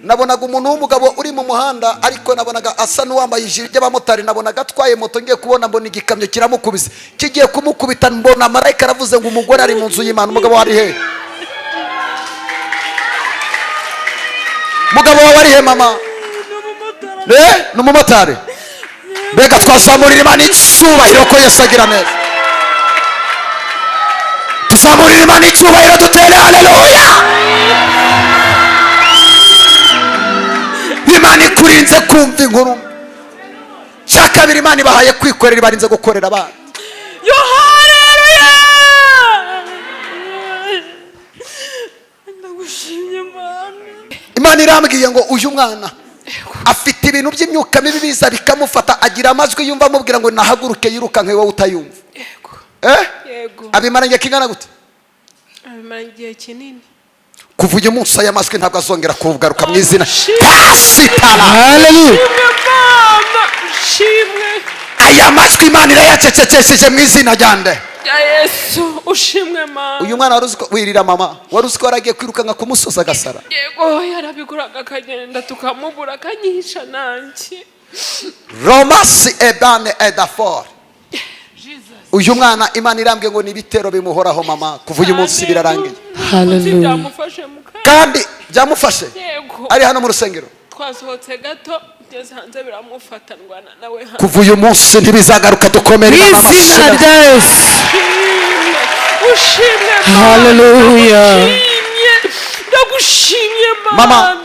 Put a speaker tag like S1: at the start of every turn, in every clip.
S1: nabonaga umuntu w'umugabo uri mu muhanda, ariko nabonaga asa n'uwambaye ijiri ry'abamotari. nabonaga atwaye moto, ngiye kubona mbona igikamyo kiramukubise, kigiye kumukubita mbona marayika aravuze ngo umugore ari mu nzu y'Imana. umugabo wari he? umugabo wawe ari he mama? Ni umumotari. Mbega twazamurira Imana icyubahiro ko Yesu agira neza. tuzamurira Imana icyubahiro, dutere haleluya. Imana ikurinze kumva inkuru. cya kabiri, Imana ibahaye kwikorera, ibarinze gukorera abana.
S2: haleluya. ndagushimye Imana.
S1: Imana irambwiye ngo uyu mwana afite ibintu by'imyuka mibi biza bikamufata, agira amajwi yumva amubwira ngo nahaguruke yiruka nka wowe utayumva.
S2: Yego.
S1: Abimara igihe kingana gute?
S2: abimara igihe kinini.
S1: kuva uyu munsi aya majwi ntabwo azongera kugaruka mu izina.
S2: Haleluya. Ushimwe.
S1: aya majwi Imana irayacecekesheje mu izina ryande
S2: ya Yesu. Ushimwe Mana.
S1: uyu mwana wari uzi ko wirira mama, wari uzi ko waragiye kwirukanka ku musozi agasara.
S2: Yego, yarabiguraga akagenda tukamubura akanyihisha nanjye.
S1: Romasi ebane edafor. uyu mwana Imana irambwiye ngo ni ibitero bimuhoraho mama, kuva uyu munsi birarangiye.
S2: Haleluya.
S1: kandi byamufashe.
S2: Yego.
S1: ari hano mu rusengero.
S2: twasohotse gato ngeze hanze biramufatanwa nawe hano.
S1: kuva uyu munsi ntibizagaruka, dukomere
S3: izina rya Yesu.
S2: Ushimwe
S3: Haleluya.
S2: ndagushimye
S1: Mama.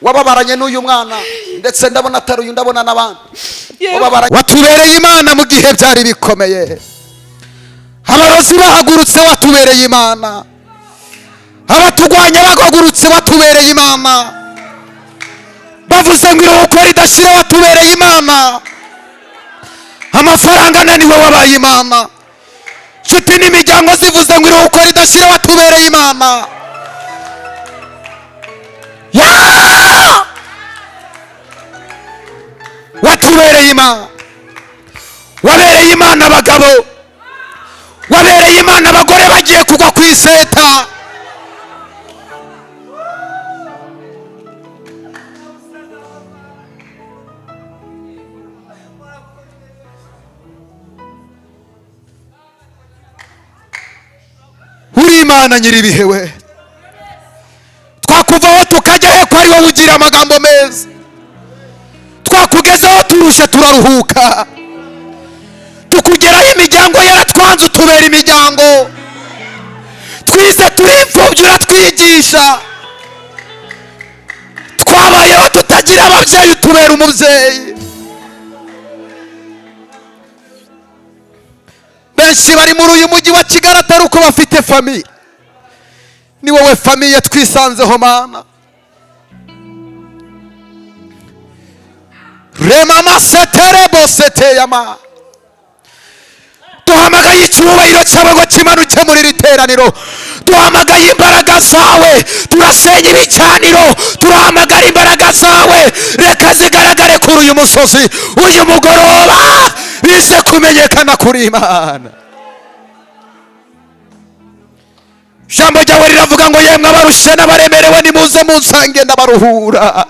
S1: wababaranye n'uyu mwana, ndetse ndabona atari uyu, ndabona n'abandi. watubereye Imana mu gihe byari bikomeye. abarozi bahagurutse, watubereye Imana. abatugwanya bahagurutse, watubereye Imana. bavuze ngo iruhuko ridashira, watubereye Imana. amafaranga ananiwe, wabaye Imana. nshuti n'imiryango zivuze ngo iruhuko ridashira, watubereye Imana. watubereye Imana. wabereye Imana abagabo, wabereye Imana abagore bagiye kugwa ku iseta. uri Imana nyiribihe we. twakuvaho tukajya he ko ari wowe ugira amagambo meza. twakugezaho turushe turaruhuka. tukugeraho imiryango yaratwanze, utubera imiryango. twize turi imfubyi, uratwigisha. twabayeho tutagira ababyeyi, utubera umubyeyi. benshi bari muri uyu mujyi wa Kigali atari uko bafite famiye. ni wowe famiye twisanzeho Mana. remama seterebo seteyama. duhamagaye icyubahiro cyawe ngo kimanuke muri iri teraniro. duhamagaye imbaraga zawe, turasenya ibicaniro. turahamagara imbaraga zawe, reka zigaragare kuri uyu musozi. uyu mugoroba bize kumenyekana kuri Imana. ijambo ryawe riravuga ngo yemwe abarushe n'abaremerewe nimuze munsange ndabaruhura.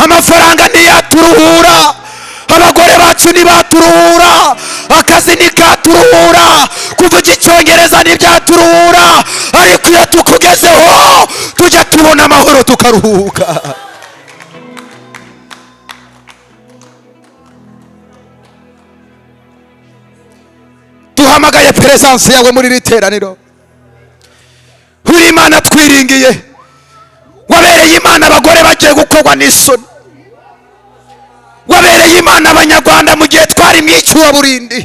S1: amafaranga ntiyaturuhura, abagore bacu ntibaturuhura, akazi ntikaturuhura, kuvuga icyongereza ntibyaturuhura, ariko iyo tukugezeho tujya tubona amahoro tukaruhuka. duhamagaye peresansi yawe muri iri teraniro. uri Imana twiringiye. wabereye Imana abagore bagiye gukorwa n'isoni. wabereye Imana abanyarwanda mu gihe twari mu icuraburindi.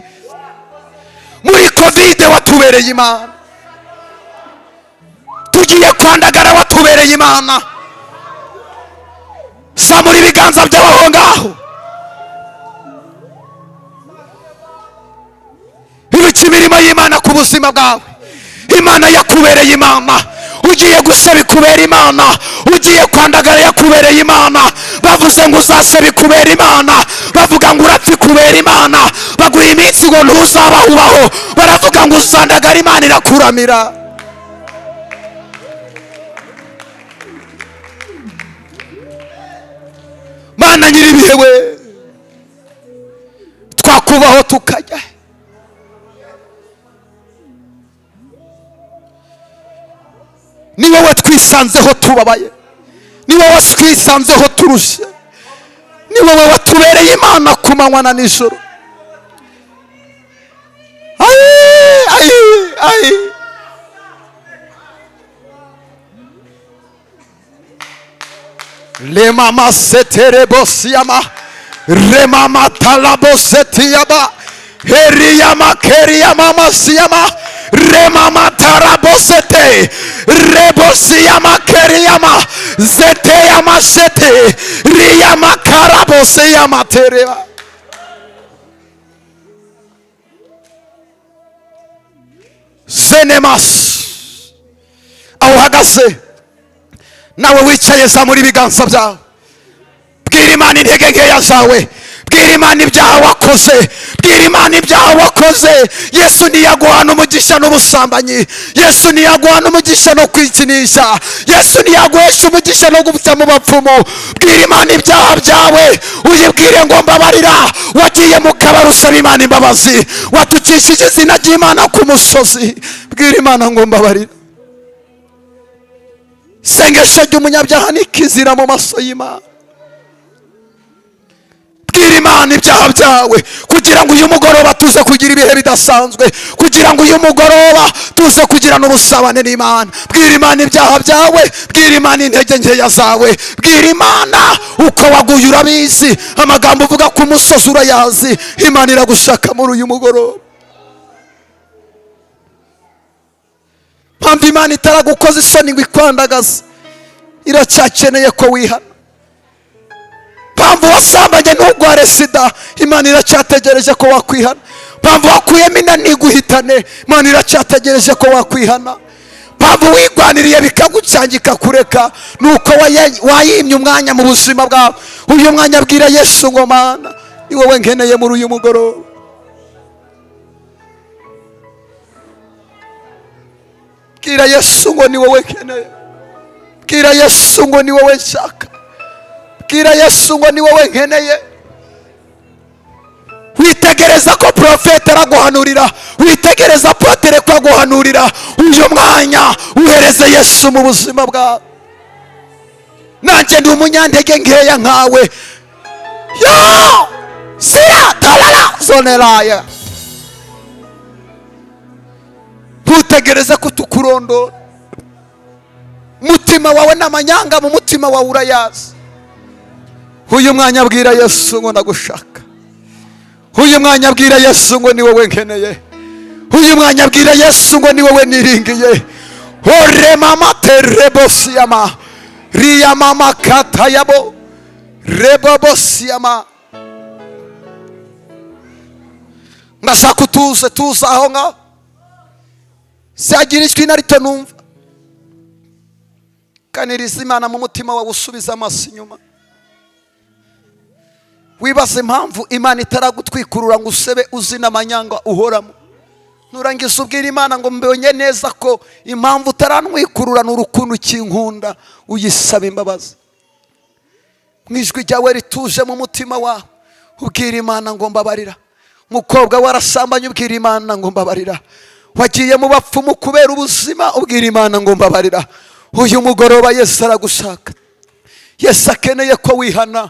S1: muri kovide watubereye Imana. tugiye kwandagara, watubereye Imana. zamura ibiganza by'abaho ngaho. ibica imirimo y'Imana ku buzima bwawe. Imana yakubereye Imana. ugiye gusaba ikubera Imana. ugiye kwandagara yakubereye Imana. bavuze ngo uzasaba ikubera Imana. bavuga ngo urapfa ikubera Imana. baguha iminsi ngo ntuzabaho ubaho. baravuga ngo uzandagara, Imana irakuramira. mana nyiribihe we, twakubaho tukajya. Ni wowe twisanzeho tubabaye, ni wowe twisanzeho turushe, ni wowe watubereye Imana ku manywa na nijoro. Lemama setere bosiyama, remama talabosetiyama, heriyama keriyama masiyama, remama tarabosete, rebosiyama keriyama, zeteyama sete, riyama karabosiyama tereba. Senemas, aho uhagaze nawe wicaye, zamura ibiganza byawe, bwira Imana intege nkeya zawe, bwira Imana ibyaha wakoze, bwira Imana ibyaha wakoze. Yesu ntiyaguhana umugisha n'ubusambanyi, Yesu ntiyaguhana umugisha no kwikinisha, Yesu ntiyaguhesha umugisha no gupfa mu bapfumu. Bwira Imana ibyaha byawe, uyibwire ngo mbabarira. Wagiye mu kabari usaba Imana imbabazi, watukishije izina ry'Imana ku musozi, bwira Imana ngo mbabarira. Isengesho ry'umunyabyaha ni ikizira mu maso y'Imana. Bwira Imana ibyaha byawe, kugira ngo uyu mugoroba tuze kugira ibihe bidasanzwe, kugira ngo uyu mugoroba tuze kugira n'ubusabane n'Imana. Bwira Imana ibyaha byawe, bwira Imana intege nkeya zawe, bwira Imana uko waguye urabizi, amagambo uvuga ku musozi urayazi. Imana iragushaka muri uyu mugoroba. Mpamvu Imana itaragukoza isoni ngo ikwandagaze, iracyakeneye ko wihana. Mpamvu wasambanye ntugware sida, Imana iracyategereje ko wakwihana. Mpamvu wakuyemo inda ntiguhitane, Imana iracyategereje ko wakwihana. Mpamvu wigwaniriye bikagucangika kureka, nuko wayimye umwanya mu buzima bwawe. Uyu mwanya bwira Yesu ngo Mana ni wowe nkeneye muri uyu mugoroba. Bwira Yesu ngo ni wowe nkeneye, bwira Yesu ngo ni wowe nshaka, bwira Yesu ngo ni wowe nkeneye. Witegereza ko profete araguhanurira, witegereza apotere ko aguhanurira. Uyu mwanya uhereze Yesu mu buzima bwawe. Nanjye ndi umunyantege nkeya nkawe, yo siya talala zonelaya. Ntutegereze ko tukurondora, mutima wawe n'amanyanga mu mutima wawe urayazi. Uyu mwanya abwira Yesu ngo nagushaka, uyu mwanya abwira Yesu ngo ni wowe nkeneye, uyu mwanya abwira Yesu ngo ni wowe niringiye. Ore mama terebosiyama, riya mama katayabo, rebobosiyama. Ndashaka utuze, tuza aho ngaho, sagira ijwi na rito numva. Kaniriza Imana mu mutima wawe, usubiza amaso inyuma. Wibaze impamvu Imana itaragutwikurura ngo usebe uzi n'amanyanga uhoramo. Nurangiza ubwira Imana ngo mbonye neza ko impamvu utaranwikurura n'urukundo ukinkunda, uyisaba imbabazi. Mwijwi ryawe rituje mu mutima wawe, ubwira Imana ngo mbabarira. Mukobwa warasambanye, ubwira Imana ngo mbabarira. Wagiye mu bapfumu kubera ubuzima, ubwira Imana ngo mbabarira. Uyu mugoroba Yesu aragushaka, Yesu akeneye ko wihana.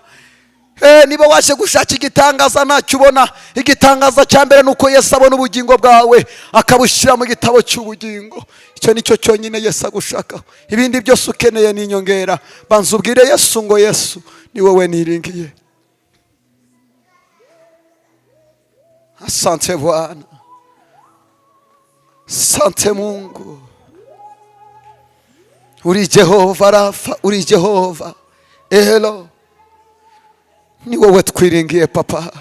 S1: Niba waje gushaka igitangaza ntacyo ubona, igitangaza cya mbere nuko Yesu abona ubugingo bwawe akabushyira mu gitabo cy'ubugingo. Icyo nicyo cyonyine Yesu agushakaho, ibindi byose ukeneye ni inyongera. Banza ubwire Yesu ngo Yesu ni wowe niringiye. Asante Bwana, asante Mungu. Uri Jehova Rafa, uri Jehova Elo, ni wowe twiringiye papa.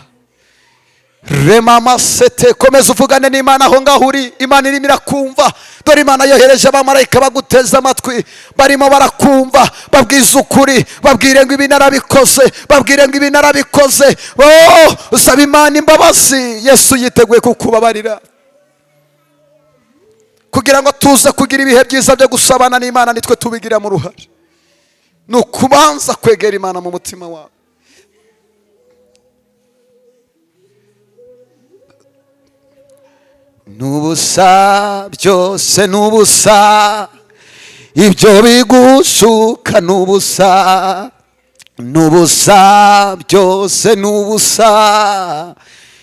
S1: Remama sete, komeza uvugane n'Imana aho ngaho uri. Imana irimo irakumva. Dore Imana yohereje abamarayika baguteza amatwi, barimo barakumva. Babwiza ukuri, babwire ngo ibi narabikoze, babwire ngo ibi narabikoze. Usaba Imana imbabazi, Yesu yiteguye kukubabarira, kugira ngo tuze kugira ibihe byiza byo gusabana n'Imana. Nitwe tubigiramo uruhare, ni ukubanza kwegera Imana mu mutima wawe. n'ubusa, byose n'ubusa, ibyo bigushuka n'ubusa, n'ubusa, byose n'ubusa,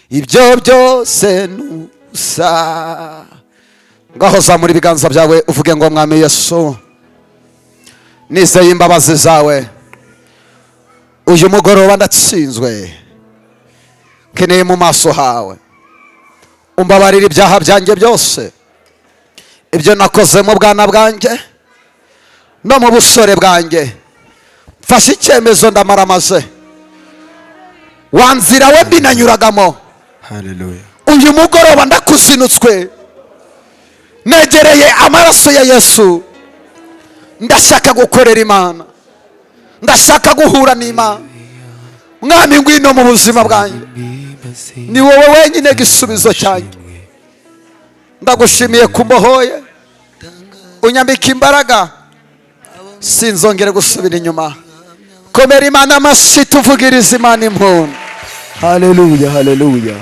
S1: ibyo byose n'ubusa. Ngaho zamura ibiganza byawe uvuge ngo mwami Yesu, nizeye imbabazi zawe, uyu mugoroba ndatsinzwe, nkeneye mu maso hawe, umbabarira ibyaha byanjye byose, ibyo nakoze mu bwana bwanjye no mu busore bwanjye. Mfashe icyemezo ndamaramaze, wanzira we mbinanyuragamo.
S4: Hallelujah.
S1: Uyu mugoroba ndakuzinutswe, negereye amaraso ya Yesu. Ndashaka gukorera Imana, ndashaka guhura n'Imana. Mwami ngwino mu buzima bwanjye, ni wowe wenyine gisubizo cyanjye. Ndagushimiye kumbohoye, unyambika imbaraga, sinzongere gusubira inyuma. Komera Imana amashyi, tuvugirize Imana impundu.
S4: Hallelujah. Hallelujah.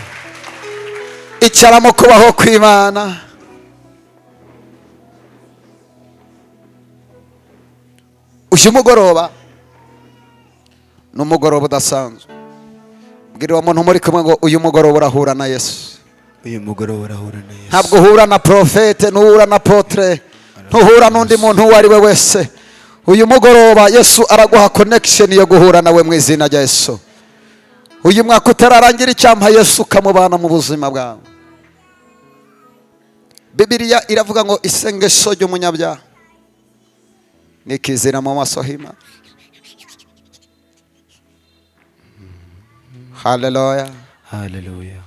S1: Icara mu kubaho kw'Imana. Uyu mugoroba ni umugoroba udasanzwe. Bwira uwo muntu muri kumwe ngo uyu mugoroba urahura na Yesu.
S4: Uyu mugoroba urahura na Yesu.
S1: Ntabwo uhura na profete, ntuhura na apotre, ntuhura n'undi muntu uwo ari we wese. Uyu mugoroba Yesu araguha connection yo guhura nawe mu izina rya Yesu. Uyu mwaka utararangira icyampa Yesu ukamubana mu buzima bwawe. Bibiliya iravuga ngo isengesho ry'umunyabyaha nikizira mu maso h'Imana. Hallelujah.
S4: Hallelujah.